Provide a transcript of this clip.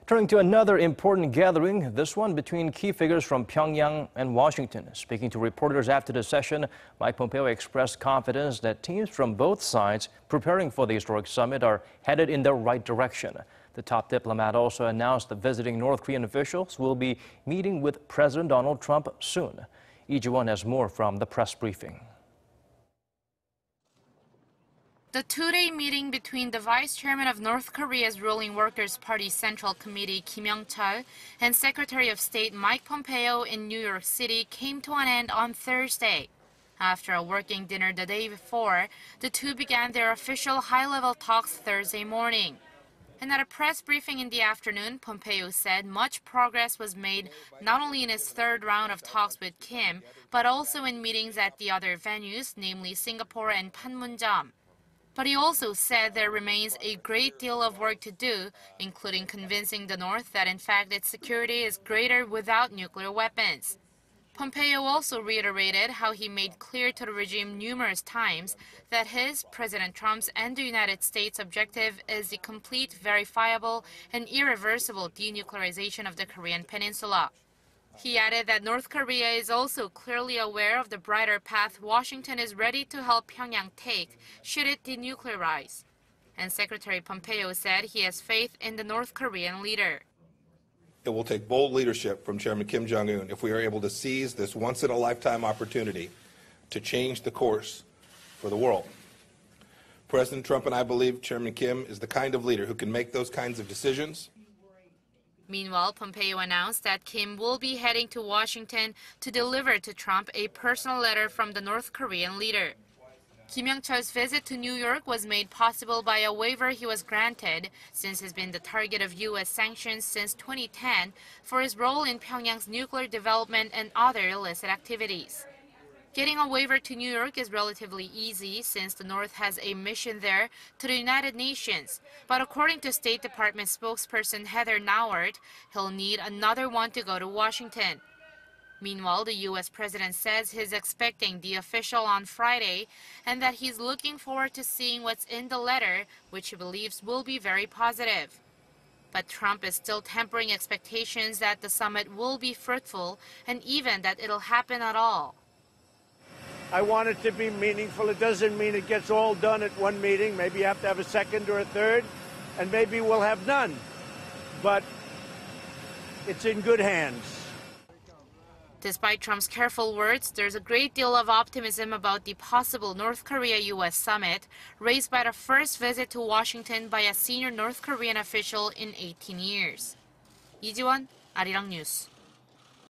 Turning to another important gathering, this one between key figures from Pyongyang and Washington. Speaking to reporters after the session, Mike Pompeo expressed confidence that teams from both sides preparing for the historic summit are headed in the right direction. The top diplomat also announced that visiting North Korean officials will be meeting with President Donald Trump soon. Lee Ji-won has more from the press briefing. The two-day meeting between the vice chairman of North Korea's ruling Workers' Party Central Committee, Kim Young-chol, and Secretary of State Mike Pompeo in New York City came to an end on Thursday. After a working dinner the day before, the two began their official high-level talks Thursday morning. And at a press briefing in the afternoon, Pompeo said much progress was made not only in his third round of talks with Kim, but also in meetings at the other venues, namely Singapore and Panmunjom. But he also said there remains a great deal of work to do, including convincing the North that in fact its security is greater without nuclear weapons. Pompeo also reiterated how he made clear to the regime numerous times that his, President Trump's, and the United States' objective is the complete, verifiable, and irreversible denuclearization of the Korean Peninsula. He added that North Korea is also clearly aware of the brighter path Washington is ready to help Pyongyang take should it denuclearize. And Secretary Pompeo said he has faith in the North Korean leader. It will take bold leadership from Chairman Kim Jong-un if we are able to seize this once-in-a-lifetime opportunity to change the course for the world. President Trump and I believe Chairman Kim is the kind of leader who can make those kinds of decisions. Meanwhile, Pompeo announced that Kim will be heading to Washington to deliver to Trump a personal letter from the North Korean leader. Kim Young-chol's visit to New York was made possible by a waiver he was granted, since he's been the target of U.S. sanctions since 2010 for his role in Pyongyang's nuclear development and other illicit activities. Getting a waiver to New York is relatively easy since the North has a mission there to the United Nations. But according to State Department spokesperson Heather Nauert, he'll need another one to go to Washington. Meanwhile, the U.S. president says he's expecting the official on Friday and that he's looking forward to seeing what's in the letter, which he believes will be very positive. But Trump is still tempering expectations that the summit will be fruitful and even that it'll happen at all. I want it to be meaningful. It doesn't mean it gets all done at one meeting. Maybe you have to have a second or a third, and maybe we'll have none. But it's in good hands. Despite Trump's careful words, there's a great deal of optimism about the possible North Korea-U.S. summit, raised by the first visit to Washington by a senior North Korean official in 18 years. Lee Ji-won, Arirang News.